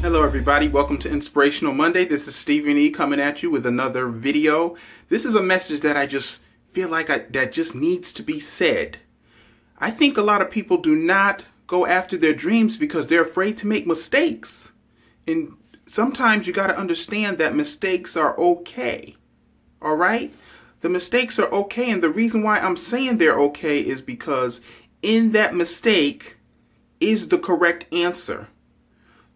Hello everybody, welcome to Inspirational Monday. This is Stephen E. coming at you with another video. This is a message that I just feel like that just needs to be said. I think a lot of people do not go after their dreams because they're afraid to make mistakes. And sometimes you got to understand that mistakes are okay. All right? The mistakes are okay, and the reason why I'm saying they're okay is because in that mistake is the correct answer.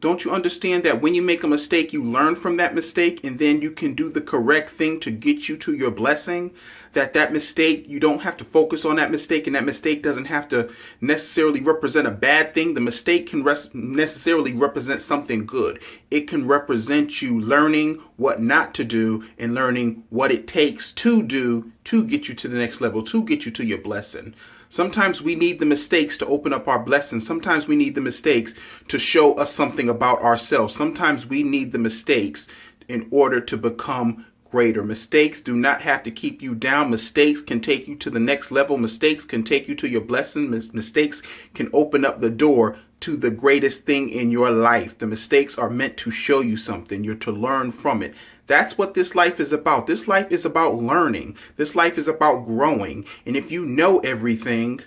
Don't you understand that when you make a mistake, you learn from that mistake and then you can do the correct thing to get you to your blessing? That mistake, you don't have to focus on that mistake, and that mistake doesn't have to necessarily represent a bad thing. The mistake can necessarily represent something good. It can represent you learning what not to do and learning what it takes to do to get you to the next level, to get you to your blessing. Sometimes we need the mistakes to open up our blessings. Sometimes we need the mistakes to show us something about ourselves. Sometimes we need the mistakes in order to become greater. Mistakes do not have to keep you down. Mistakes can take you to the next level. Mistakes can take you to your blessing. Mistakes can open up the door to the greatest thing in your life. The mistakes are meant to show you something. You're to learn from it. That's what this life is about. This life is about learning. This life is about growing. And if you know everything,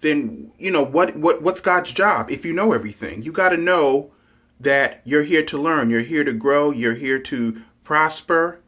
then you know what's God's job? If you know everything, you got to know that you're here to learn. You're here to grow. You're here to prosper.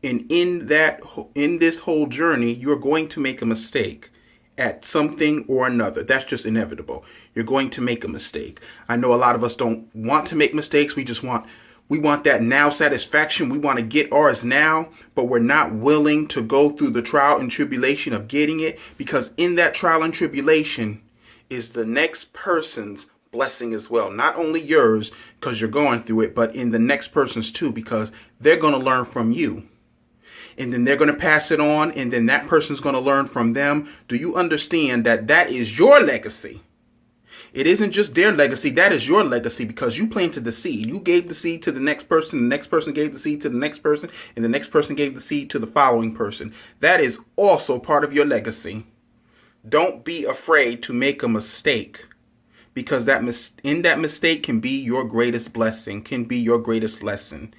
And in this whole journey, you're going to make a mistake at something or another. That's just inevitable. You're going to make a mistake. I know a lot of us don't want to make mistakes. We want that now satisfaction. We want to get ours now, but we're not willing to go through the trial and tribulation of getting it, because in that trial and tribulation is the next person's blessing as well. Not only yours because you're going through it, but in the next person's too, because they're going to learn from you. And then they're going to pass it on, and then that person's going to learn from them. Do you understand that that is your legacy? It isn't just their legacy. That is your legacy because you planted the seed. You gave the seed to the next person. The next person gave the seed to the next person. And the next person gave the seed to the following person. That is also part of your legacy. Don't be afraid to make a mistake, because in that mistake can be your greatest blessing, can be your greatest lesson.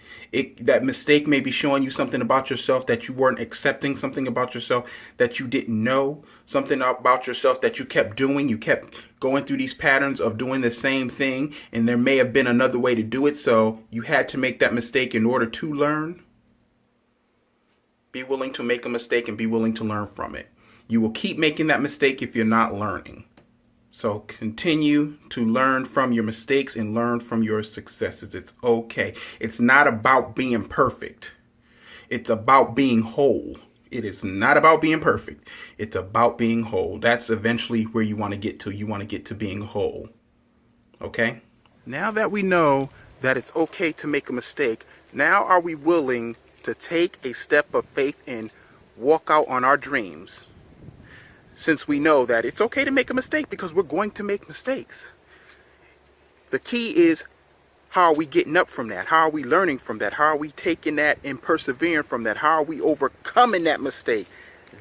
That mistake may be showing you something about yourself that you weren't accepting, something about yourself that you didn't know, something about yourself that you kept doing. You kept going through these patterns of doing the same thing, and there may have been another way to do it, so you had to make that mistake in order to learn. Be willing to make a mistake and be willing to learn from it. You will keep making that mistake if you're not learning. So continue to learn from your mistakes and learn from your successes. It's okay. It's not about being perfect. It's about being whole. It is not about being perfect. It's about being whole. That's eventually where you want to get to. You want to get to being whole. Okay? Now that we know that it's okay to make a mistake, now are we willing to take a step of faith and walk out on our dreams? Since we know that it's okay to make a mistake, because we're going to make mistakes. The key is, how are we getting up from that? How are we learning from that? How are we taking that and persevering from that? How are we overcoming that mistake?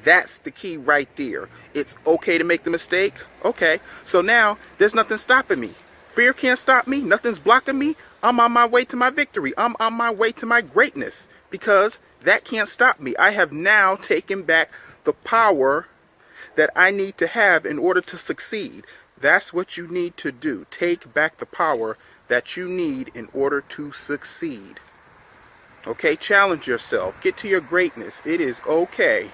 That's the key right there. It's okay to make the mistake. Okay, so now there's nothing stopping me. Fear can't stop me. Nothing's blocking me. I'm on my way to my victory. I'm on my way to my greatness, because that can't stop me. I have now taken back the power that I need to have in order to succeed. That's what you need to do. Take back the power that you need in order to succeed. Okay, challenge yourself. Get to your greatness. It is okay.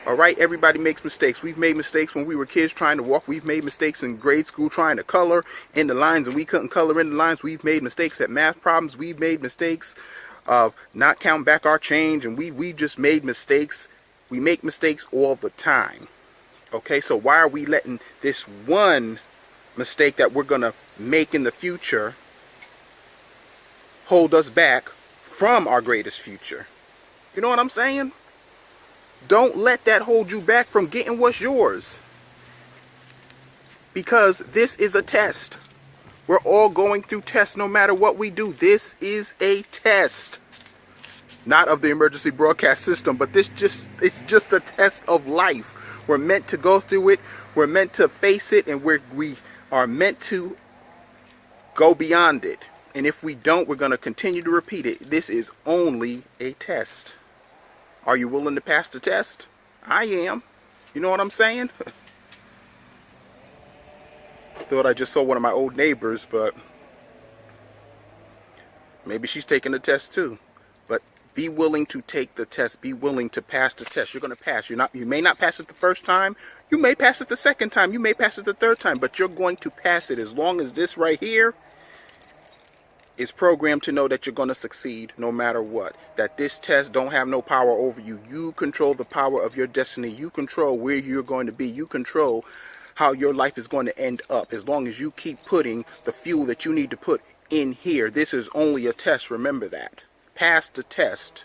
All right, everybody makes mistakes. We've made mistakes when we were kids trying to walk. We've made mistakes in grade school trying to color in the lines and we couldn't color in the lines. We've made mistakes at math problems. We've made mistakes of not counting back our change, and we just made mistakes. We make mistakes all the time. Okay, so why are we letting this one mistake that we're going to make in the future hold us back from our greatest future? You know what I'm saying? Don't let that hold you back from getting what's yours. Because this is a test. We're all going through tests no matter what we do. This is a test. Not of the emergency broadcast system, but it's just a test of life. We're meant to go through it. We're meant to face it, and we are meant to go beyond it. And if we don't, we're going to continue to repeat it. This is only a test. Are you willing to pass the test? I am. You know what I'm saying? Thought I just saw one of my old neighbors, but maybe she's taking the test too. But be willing to take the test. Be willing to pass the test. You're going to pass. You may not pass it the first time. You may pass it the second time. You may pass it the third time. But you're going to pass it as long as this right here is programmed to know that you're going to succeed no matter what. That this test don't have no power over you. You control the power of your destiny. You control where you're going to be. You control how your life is going to end up. As long as you keep putting the fuel that you need to put in here. This is only a test. Remember that. Pass the test.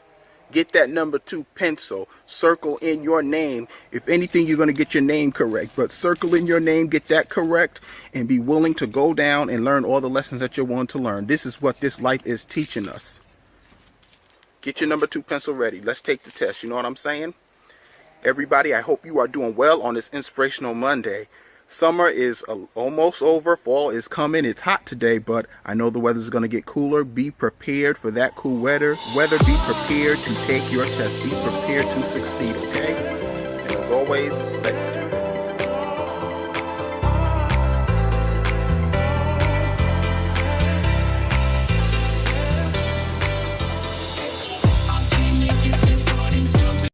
Get that number 2 pencil. Circle in your name. If anything, you're going to get your name correct. But circle in your name, get that correct, and be willing to go down and learn all the lessons that you want to learn. This is what this life is teaching us. Get your number 2 pencil ready. Let's take the test. You know what I'm saying? Everybody, I hope you are doing well on this Inspirational Monday. Summer is almost over. Fall is coming. It's hot today, but I know the weather is going to get cooler. Be prepared for that cool weather. Be prepared to take your test. Be prepared to succeed.